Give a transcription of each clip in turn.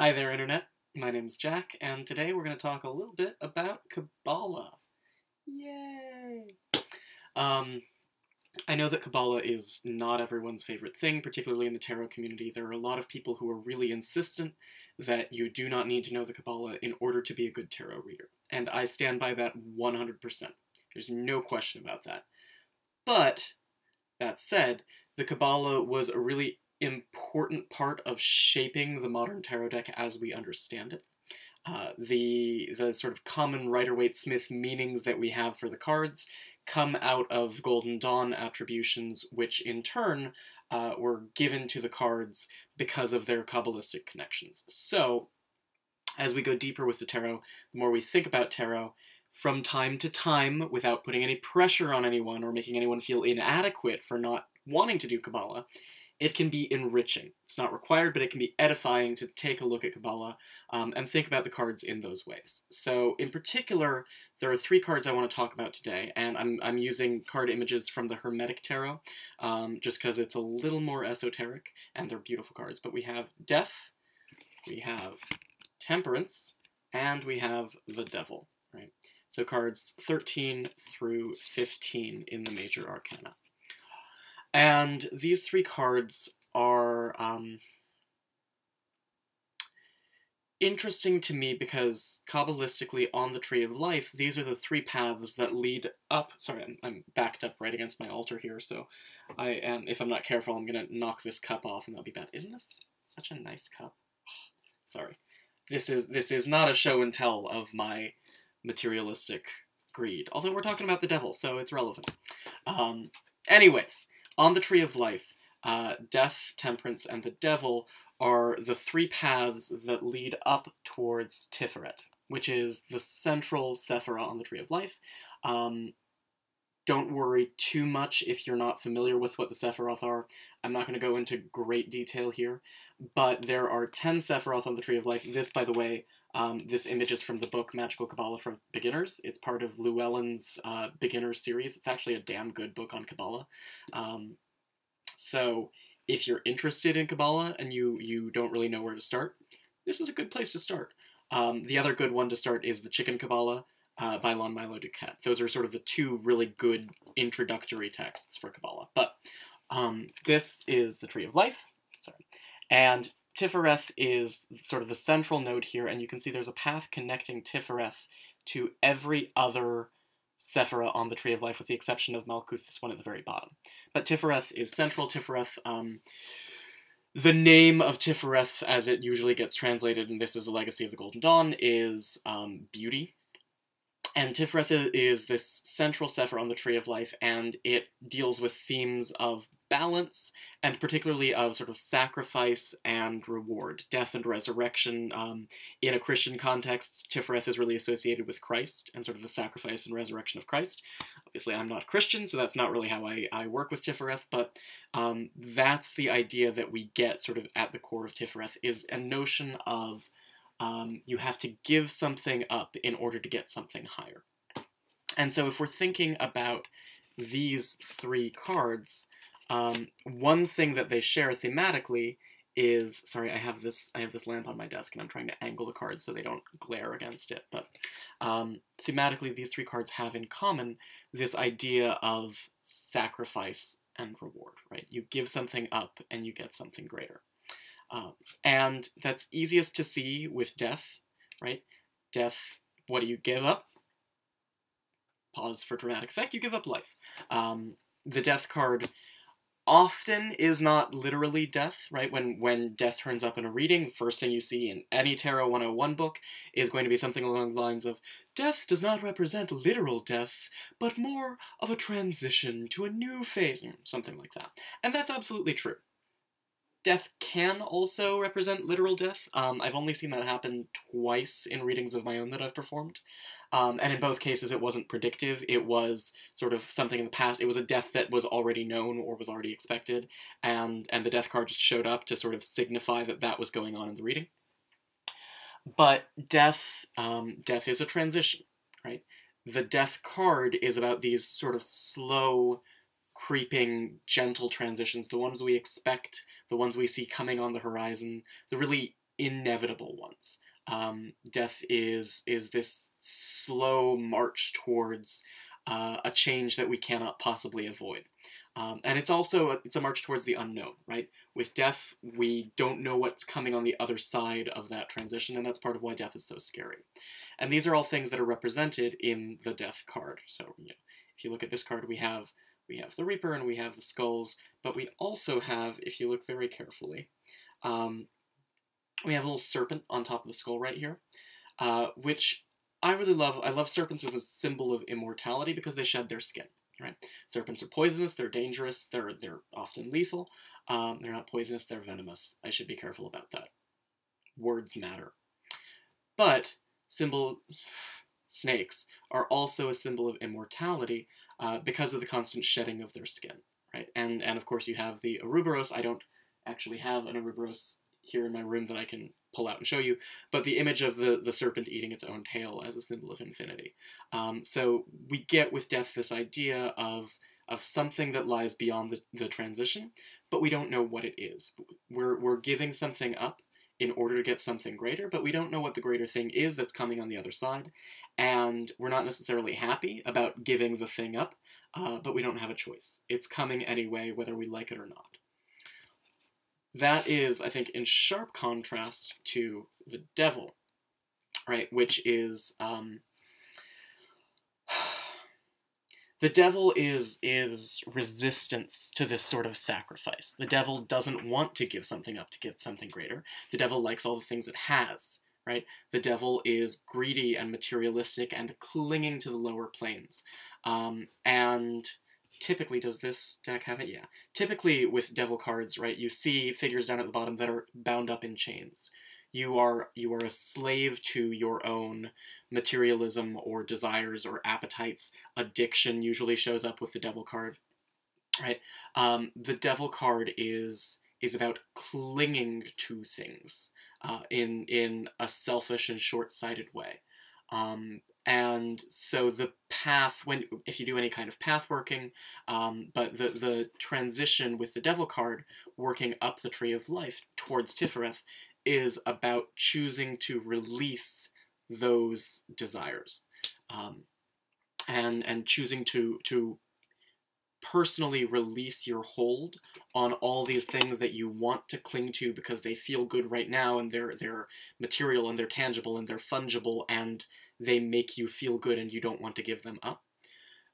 Hi there, Internet. My name's Jack, and today we're going to talk a little bit about Kabbalah. Yay! I know that Kabbalah is not everyone's favorite thing, particularly in the tarot community. There are a lot of people who are really insistent that you do not need to know the Kabbalah in order to be a good tarot reader. And I stand by that 100%. There's no question about that. But, that said, the Kabbalah was a really important part of shaping the modern tarot deck as we understand it. The sort of common Rider-Waite-Smith meanings that we have for the cards come out of Golden Dawn attributions, which in turn were given to the cards because of their Kabbalistic connections. So, as we go deeper with the tarot, the more we think about tarot, from time to time, without putting any pressure on anyone or making anyone feel inadequate for not wanting to do Kabbalah, it can be enriching. It's not required, but it can be edifying to take a look at Kabbalah and think about the cards in those ways. So, in particular, there are three cards I want to talk about today, and I'm using card images from the Hermetic Tarot, just because it's a little more esoteric, and they're beautiful cards. But we have Death, we have Temperance, and we have the Devil, right? So cards 13 through 15 in the Major Arcana. And these three cards are interesting to me because Kabbalistically on the Tree of Life, these are the three paths that lead up. Sorry, I'm backed up right against my altar here, so if I'm not careful, I'm going to knock this cup off and that'll be bad. Isn't this such a nice cup? Sorry. This is not a show and tell of my materialistic greed, although we're talking about the devil, so it's relevant. Anyways, on the Tree of Life, Death, Temperance, and the Devil are the three paths that lead up towards Tiphereth, which is the central Sephiroth on the Tree of Life. Don't worry too much if you're not familiar with what the Sephiroth are. I'm not going to go into great detail here, but there are 10 Sephiroth on the Tree of Life. This, by the way, this image is from the book Magical Kabbalah for Beginners. It's part of Llewellyn's Beginner series. It's actually a damn good book on Kabbalah. So if you're interested in Kabbalah and you don't really know where to start, this is a good place to start. The other good one to start is the Chicken Kabbalah by Lon Milo Duquette. Those are sort of the two really good introductory texts for Kabbalah. But this is the Tree of Life. Sorry. And Tiphereth is sort of the central node here, and you can see there's a path connecting Tiphereth to every other Sephiroth on the Tree of Life, with the exception of Malkuth, this one at the very bottom. But Tiphereth is central. Tiphereth, the name of Tiphereth, as it usually gets translated, and this is a legacy of the Golden Dawn, is beauty. And Tiphereth is this central Sephiroth on the Tree of Life, and it deals with themes of balance, and particularly of sort of sacrifice and reward, death and resurrection. In a Christian context, Tiphereth is really associated with Christ, and sort of the sacrifice and resurrection of Christ. Obviously, I'm not Christian, so that's not really how I work with Tiphereth, but that's the idea that we get sort of at the core of Tiphereth, is a notion of you have to give something up in order to get something higher. And so if we're thinking about these three cards, one thing that they share thematically is, sorry, I have this lamp on my desk and I'm trying to angle the cards so they don't glare against it, but thematically these three cards have in common this idea of sacrifice and reward, right? You give something up and you get something greater. And that's easiest to see with death, right? Death, what do you give up? Pause for dramatic effect, you give up life. The death card often is not literally death, right? When death turns up in a reading, the first thing you see in any Tarot 101 book is going to be something along the lines of, death does not represent literal death, but more of a transition to a new phase, something like that. And that's absolutely true. Death can also represent literal death. I've only seen that happen twice in readings of my own that I've performed. And in both cases, it wasn't predictive. It was sort of something in the past. It was a death that was already known or was already expected. And the death card just showed up to sort of signify that that was going on in the reading. But death is a transition, right? The death card is about these sort of slow, creeping, gentle transitions, the ones we expect, the ones we see coming on the horizon, the really inevitable ones. Death is this slow march towards a change that we cannot possibly avoid. And it's also it's a march towards the unknown, right? With death, we don't know what's coming on the other side of that transition, and that's part of why death is so scary. And these are all things that are represented in the death card. So, you know, if you look at this card, we have the Reaper and we have the skulls, but we also have, if you look very carefully, we have a little serpent on top of the skull right here, which I really love. I love serpents as a symbol of immortality because they shed their skin. Right? Serpents are poisonous, they're dangerous, they're often lethal. They're not poisonous, they're venomous. I should be careful about that. Words matter. But snakes are also a symbol of immortality because of the constant shedding of their skin. Right? And of course you have the Ouroboros. I don't actually have an Ouroboros here in my room that I can pull out and show you, but the image of the serpent eating its own tail as a symbol of infinity. So we get with death this idea of something that lies beyond the transition, but we don't know what it is. We're giving something up in order to get something greater, but we don't know what the greater thing is that's coming on the other side, and we're not necessarily happy about giving the thing up, but we don't have a choice. It's coming anyway, whether we like it or not. That is, I think, in sharp contrast to the devil, right, which is, the devil is resistance to this sort of sacrifice. The devil doesn't want to give something up to get something greater. The devil likes all the things it has, right? The devil is greedy and materialistic and clinging to the lower planes. And typically, does this deck have it? Yeah. Typically, with devil cards, right, you see figures down at the bottom that are bound up in chains. You are a slave to your own materialism or desires or appetites. Addiction usually shows up with the devil card, right? The devil card is about clinging to things in a selfish and short-sighted way. And so the path, if you do any kind of path working, but the transition with the devil card working up the Tree of Life towards Tiphereth is about choosing to release those desires, and choosing to personally release your hold on all these things that you want to cling to because they feel good right now and they're material and they're tangible and they're fungible and they make you feel good and you don't want to give them up.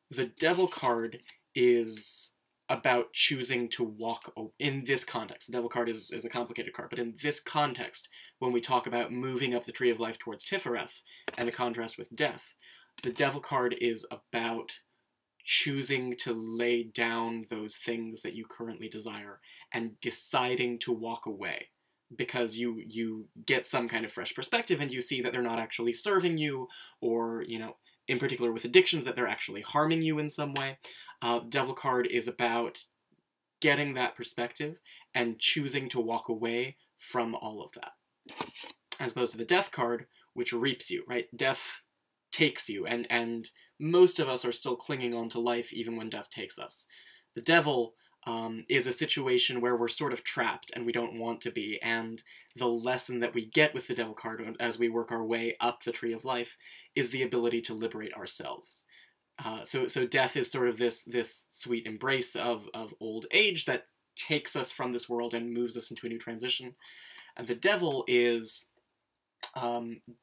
The devil card is about choosing to walk in this context. The devil card is a complicated card, but in this context, when we talk about moving up the Tree of Life towards Tiphereth and the contrast with death, the devil card is about choosing to lay down those things that you currently desire and deciding to walk away because you get some kind of fresh perspective and you see that they're not actually serving you, or, you know, in particular with addictions, that they're actually harming you in some way. Devil card is about getting that perspective and choosing to walk away from all of that. As opposed to the death card, which reaps you, right? Death takes you, and most of us are still clinging on to life even when death takes us. The devil is a situation where we're sort of trapped and we don't want to be, and the lesson that we get with the devil card as we work our way up the Tree of Life is the ability to liberate ourselves. So death is sort of this sweet embrace of old age that takes us from this world and moves us into a new transition. And the devil is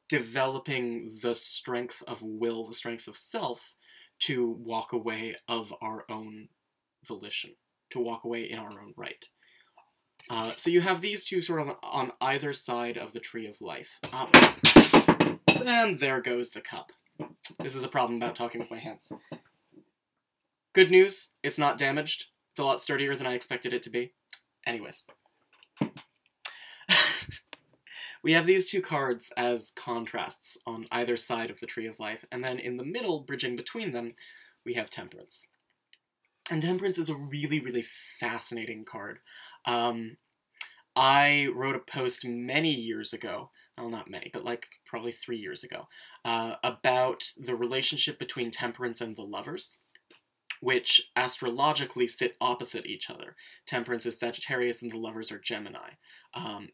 developing the strength of will, the strength of self, to walk away of our own volition, to walk away in our own right. So you have these two sort of on either side of the Tree of Life. And there goes the cup. This is a problem about talking with my hands. Good news, it's not damaged. It's a lot sturdier than I expected it to be. Anyways. We have these two cards as contrasts on either side of the Tree of Life, and then in the middle, bridging between them, we have Temperance. And Temperance is a really, really fascinating card. I wrote a post many years ago, well, not many, but like probably 3 years ago, about the relationship between Temperance and the Lovers. which astrologically sit opposite each other. Temperance is Sagittarius and the Lovers are Gemini.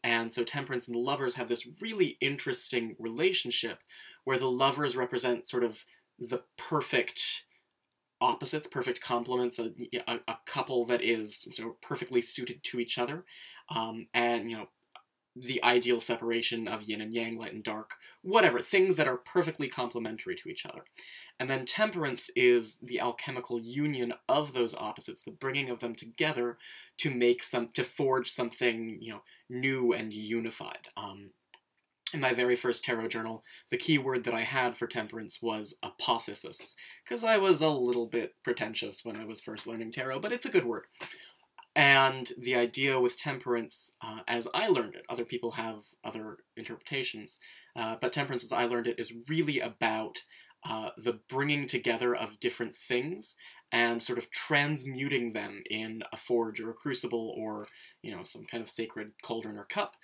And so Temperance and the Lovers have this really interesting relationship where the Lovers represent sort of the perfect opposites, perfect complements, a couple that is sort of perfectly suited to each other, and, you know, the ideal separation of yin and yang, light and dark, whatever, things that are perfectly complementary to each other. And then Temperance is the alchemical union of those opposites, the bringing of them together to forge something, you know, new and unified. In my very first tarot journal, the key word that I had for Temperance was apotheosis, because I was a little bit pretentious when I was first learning tarot, but it's a good word. And the idea with Temperance, as I learned it, other people have other interpretations, but Temperance, as I learned it, is really about the bringing together of different things and sort of transmuting them in a forge or a crucible or, you know, some kind of sacred cauldron or cup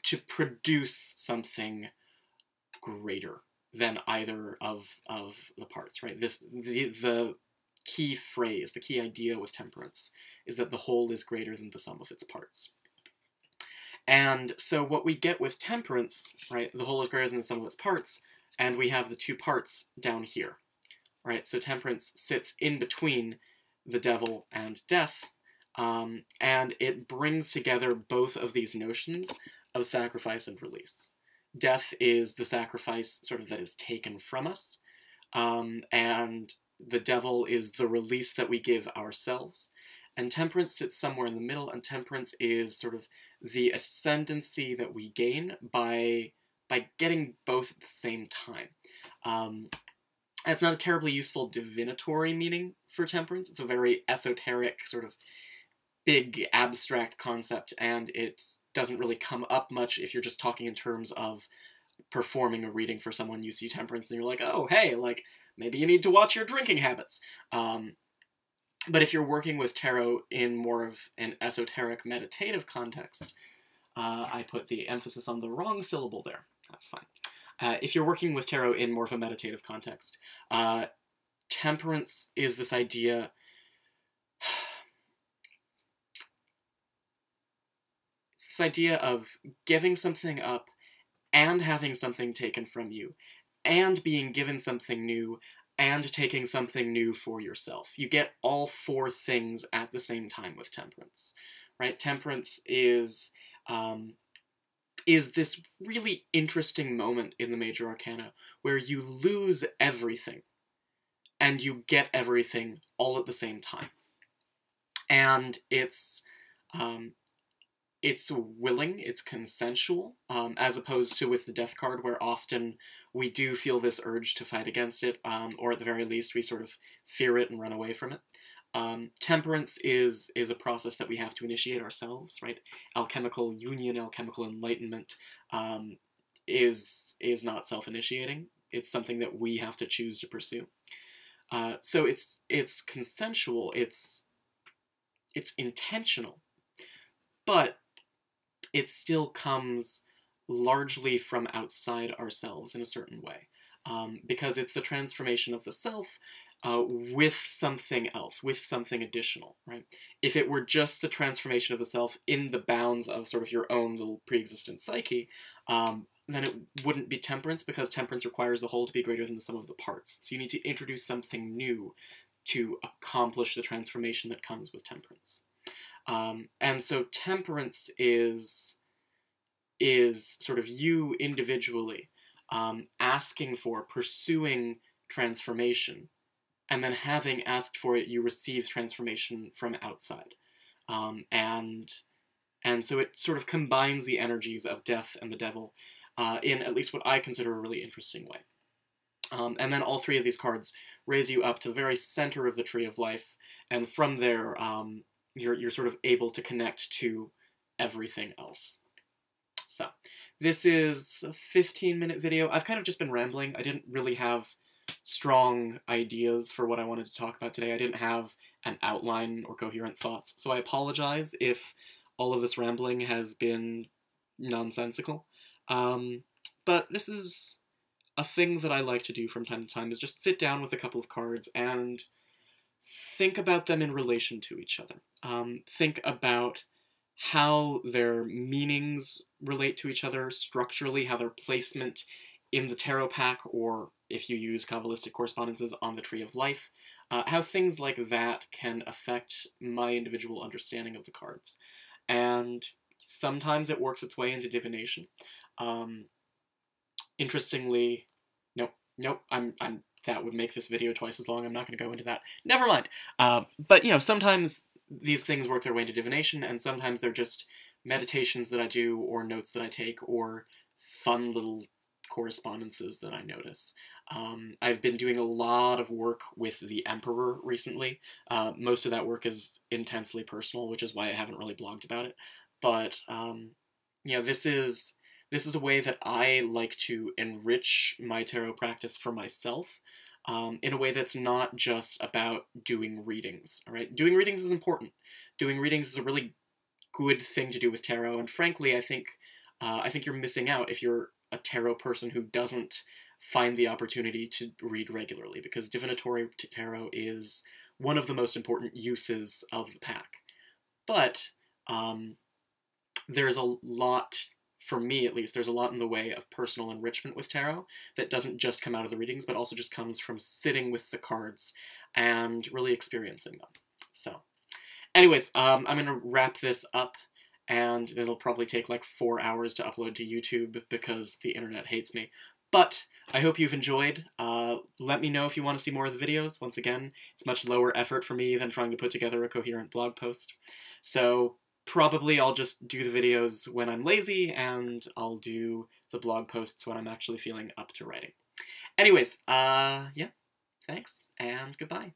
to produce something greater than either of the parts, right? The key phrase, the key idea with Temperance is that the whole is greater than the sum of its parts. And so what we get with Temperance, right, the whole is greater than the sum of its parts, and we have the two parts down here, right? So Temperance sits in between the devil and death, and it brings together both of these notions of sacrifice and release. Death is the sacrifice sort of that is taken from us, and the devil is the release that we give ourselves. And Temperance sits somewhere in the middle, and Temperance is sort of the ascendancy that we gain by getting both at the same time. It's not a terribly useful divinatory meaning for Temperance. It's a very esoteric, sort of big, abstract concept, and it doesn't really come up much if you're just talking in terms of performing a reading for someone. You see Temperance and you're like, oh, hey, like, maybe you need to watch your drinking habits. But if you're working with tarot in more of an esoteric meditative context, I put the emphasis on the wrong syllable there. That's fine. If you're working with tarot in more of a meditative context, Temperance is this idea... It's this idea of giving something up and having something taken from you, and being given something new, and taking something new for yourself. You get all four things at the same time with Temperance, right? Temperance is this really interesting moment in the Major Arcana where you lose everything, and you get everything all at the same time. And it's willing, it's consensual, as opposed to with the Death card, where often we do feel this urge to fight against it, or at the very least we sort of fear it and run away from it. Temperance is a process that we have to initiate ourselves, right? Alchemical union, alchemical enlightenment is not self-initiating. It's something that we have to choose to pursue. So it's consensual, it's intentional, but it still comes largely from outside ourselves in a certain way, because it's the transformation of the self with something else, with something additional, right? If it were just the transformation of the self in the bounds of sort of your own little pre-existent psyche, then it wouldn't be Temperance, because Temperance requires the whole to be greater than the sum of the parts. So you need to introduce something new to accomplish the transformation that comes with Temperance. And so Temperance is sort of you individually asking for, pursuing transformation, and then having asked for it, you receive transformation from outside. And so it sort of combines the energies of death and the devil in at least what I consider a really interesting way. And then all three of these cards raise you up to the very center of the Tree of Life, and from there, you're sort of able to connect to everything else. So, this is a 15-minute video. I've kind of just been rambling. I didn't really have strong ideas for what I wanted to talk about today. I didn't have an outline or coherent thoughts, so I apologize if all of this rambling has been nonsensical. But this is a thing that I like to do from time to time, is just sit down with a couple of cards and think about them in relation to each other. Think about how their meanings relate to each other structurally, how their placement in the tarot pack, or if you use Kabbalistic correspondences on the Tree of Life, how things like that can affect my individual understanding of the cards. And sometimes it works its way into divination. Interestingly, nope, that would make this video twice as long. I'm not going to go into that. Never mind. But, you know, sometimes these things work their way into divination, and sometimes they're just meditations that I do, or notes that I take, or fun little correspondences that I notice. I've been doing a lot of work with the Emperor recently. Most of that work is intensely personal, which is why I haven't really blogged about it. But, you know, this is a way that I like to enrich my tarot practice for myself, in a way that's not just about doing readings, all right? Doing readings is important. Doing readings is a really good thing to do with tarot, and frankly, I think you're missing out if you're a tarot person who doesn't find the opportunity to read regularly, because divinatory tarot is one of the most important uses of the pack. But there's a lot, for me at least, there's a lot in the way of personal enrichment with tarot that doesn't just come out of the readings, but also just comes from sitting with the cards and really experiencing them. So, anyways, I'm going to wrap this up, and it'll probably take like 4 hours to upload to YouTube because the internet hates me. But I hope you've enjoyed. Let me know if you want to see more of the videos. Once again, it's much lower effort for me than trying to put together a coherent blog post. So probably I'll just do the videos when I'm lazy, and I'll do the blog posts when I'm actually feeling up to writing. Anyways, yeah, thanks, and goodbye.